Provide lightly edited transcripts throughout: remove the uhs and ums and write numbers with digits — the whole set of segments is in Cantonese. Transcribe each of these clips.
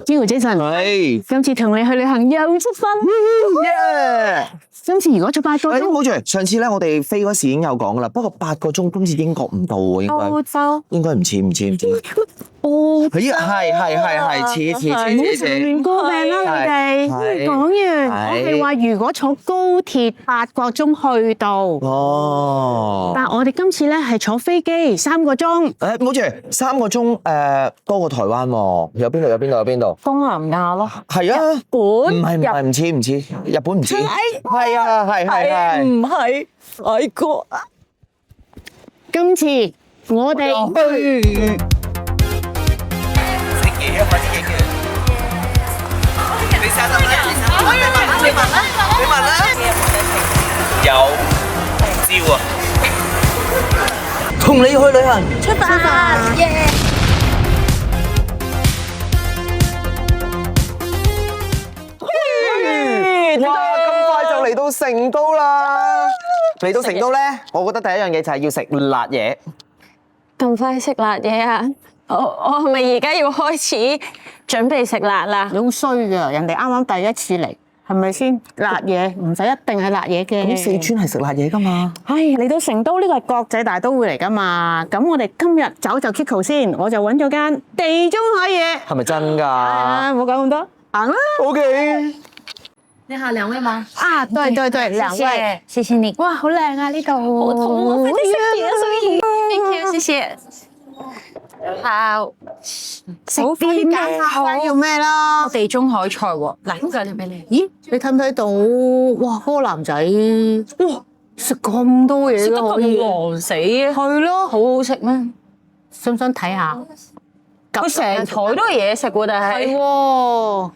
天豪精神，係。今次同你去旅行又出分。今次如果做8個鐘，冇住，上次咧我哋飛嗰時已經有講噶啦，不過8個鐘今次英國唔到喎，應該唔似。哦，係，似。亂歌病啦，你哋講完，我係話如果坐高鐵8個鐘去到，哦，但我哋今次咧係坐飛機3個鐘。冇住，3個鐘多過台灣喎，有邊度？東南亞咯，係啊，唔似，日本唔似，係啊，係，唔係外國啊。今次我哋去。你問啦，有招啊！同你去旅行，出發！耶！哇！咁快就嚟到成都啦！嚟到成都咧，我覺得第一樣嘢就係要食辣嘢。咁快食辣嘢啊！我係咪而家要開始準備食辣啦？你好衰㗎，人哋啱啱第一次嚟，係咪先？辣嘢唔使一定係辣嘢嘅。咁四川係食辣嘢㗎嘛？唉，嚟到成都呢個係國際大都會嚟㗎嘛，咁我哋今日走就 Kiko 先，我就揾咗間地中海嘢。係咪真㗎？係啊，唔好講咁多，行啦。OK。你好，兩位嗎？啊，對，兩位，謝謝你。哇，好靚啊呢度。好痛啊！快啲食嘢，所以 thank you，謝謝。好，食邊間揀要咩啦？地中海菜喎，嗱，咁介紹俾你。咦，你睇唔睇到？哇，嗰個男仔，哇，食咁多嘢都可以，餓死啊！係咯，好好食咩？想唔想睇下？佢成台都係嘢食喎，但係係喎。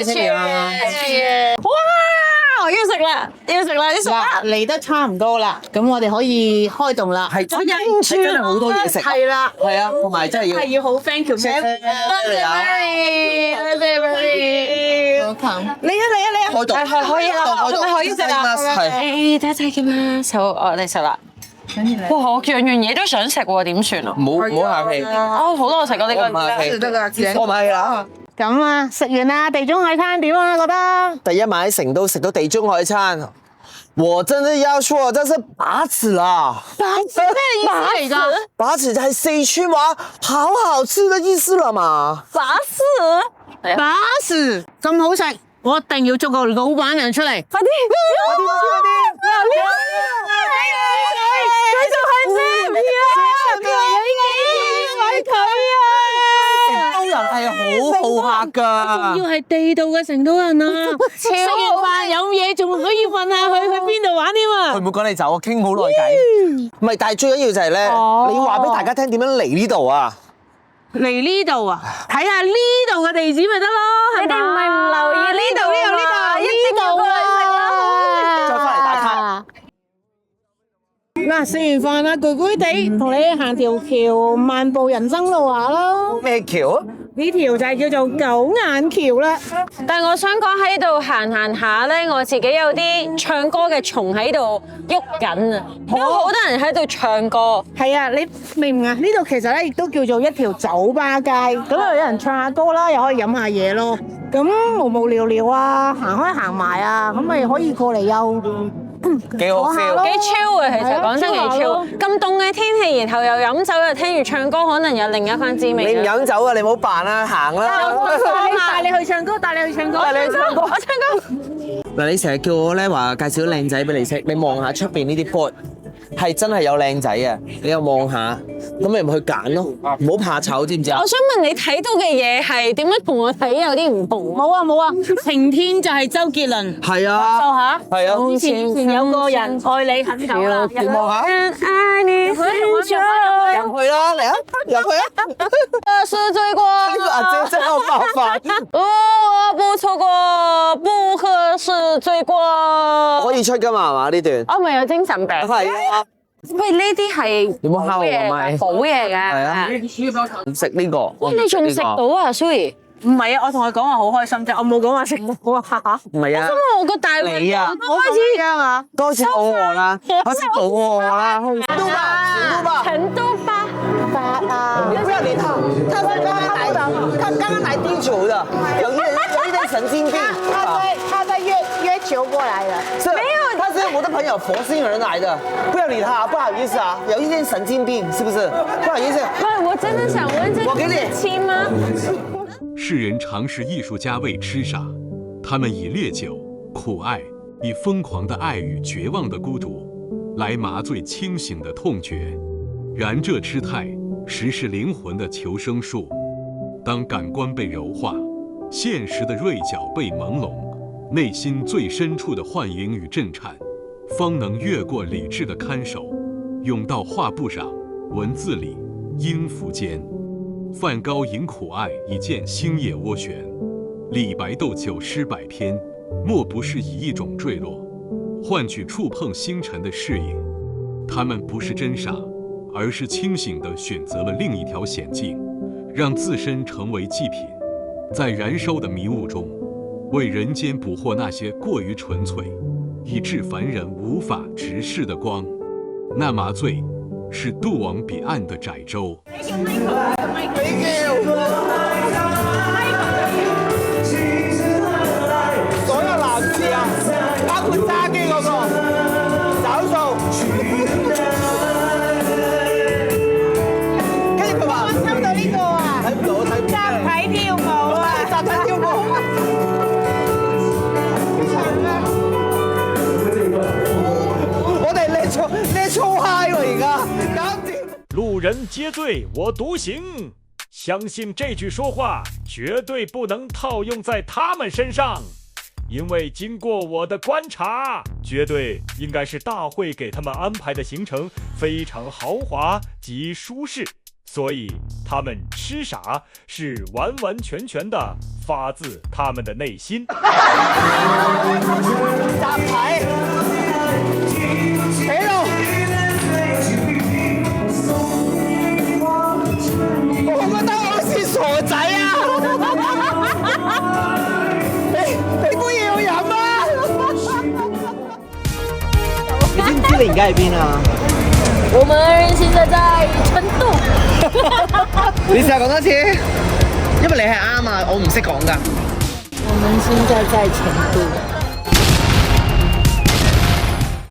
謝謝哇！我要食啦，啲餸嗱，嚟得差唔多啦，咁我哋可以開動啦。係真係好多嘢食。係啦，係啊，同埋真係係要好 thank you。你啊！開動係可以啦，可以食啦。係。大家見啦，好，我哋食啦。哇！我樣嘢都想食喎，點算啊？唔好客氣。哦，好多食啊呢個。我買啦。咁啊，食完啦，地中海餐點啊？覺得第一晚喺成都食到地中海餐，我真係要說，真是把持啦！把持咩意思嚟㗎？把持就係四川話好好吃嘅意思啦嘛。把持，把持咁好食，我一定要捉個老闆娘出嚟。快啲！係好好客㗎，要係地道嘅成都人啊！食完飯飲嘢仲可以瞓下去邊度玩添啊！佢唔會趕你走，傾好耐偈。唔係，但係最緊要就係咧，你要話俾大家聽點樣嚟呢度啊！嚟呢度啊，睇下呢度嘅地址咪得咯。你哋唔係唔留意呢度一定要過嚟食啦。再翻嚟打卡。嗱，食完飯啦，攰攰地，同你行條橋漫步人生路下咯。咩橋啊？呢條就係叫做九眼橋啦。但係我想講喺度行下咧，我自己有啲唱歌嘅蟲喺度喐緊啊！因為好多人喺度唱歌。係啊，你明唔明啊？呢度其實咧亦都叫做一條酒吧街，咁啊有人唱下歌啦，又可以飲下嘢咯。咁無無聊聊啊，行開行埋啊，咁咪可以過嚟又幾好 feel，幾 chill 啊！其實講真幾 chill。咁凍嘅天氣，然後又飲酒又聽住唱歌，可能有另一番滋味。你唔飲酒啊？你唔好扮啦，行啦。帶你去唱歌，帶你去唱歌，帶你去唱歌，我唱歌。嗱，你成日叫我咧話介紹啲靚仔俾你識，你望下出邊呢啲 board 係真係有靚仔啊！你又望下，咁你咪去揀咯，唔好怕醜，知唔知啊？我想問你睇到嘅嘢係點樣同我睇有啲唔同？冇啊！晴天就係周杰倫。係啊，就下。係啊。以前有個人愛你很久啦。你望下。愛你很久。入去啦，嚟啊，入去啊！是最過。呢個阿姐真係好麻煩。我不錯過，不合適罪過。可以出㗎嘛？係嘛呢段？我咪有精神病。係啊。喂，呢啲係有冇烤嘢我咪？好嘢㗎。係啊，唔食呢個。哇！你仲食到啊，Suri？唔係啊，我同佢講話好開心啫，我冇講話食到啊。唔係啊，我個大胃你啊我開始㗎嘛。多謝好餓啦，開始肚餓啦。成都吧。你不要理他，他是剛剛來地球的，有一點神經病。他在月球過來的。是，他是我的朋友，佛星人來的，不要理他，不好意思啊，有一點神經病，是不是？不好意思。喂，我真的想問，這我給你親嗎？世人常視藝術家為痴傻，他們以烈酒、苦愛，以瘋狂的愛與絕望的孤獨，來麻醉清醒的痛覺。然這痴態實是靈魂的求生術。當感官被柔化，現實的銳角被朦朧，內心最深處的幻影與震顫，方能越過理智的看守，湧到畫布上、文字裡、音符間。梵高吟苦愛以見星夜渦旋，李白鬥酒詩百篇，莫不是以一種墜落，換取觸碰星辰的視野。他們不是真傻，而是清醒地選擇了另一條險徑，讓自身成為祭品，在燃燒的迷霧中，為人間捕獲那些過於純粹，以致凡人無法直視的光。那麻醉是渡往彼岸的窄舟。所有男士啊，包括揸機嗰個，找數。跟住佢話收到呢個啊，睇唔到，睇唔到。集體跳舞啊，集體跳舞。我哋呢粗嗨喎而家，搞掂。路人皆醉我獨醒，相信這句說話絕對不能套用在他們身上，因為經過我的觀察，絕對應該是大會給他們安排的行程非常豪華及舒適，所以他們痴傻是完完全全的發自他們的內心。我覺得我似傻仔啊！你杯嘢要飲啊！你知唔知你而家喺邊啊？我們現在在成都。你試下講多次，因為你係啱啊，我唔識講㗎。我們現在在成都。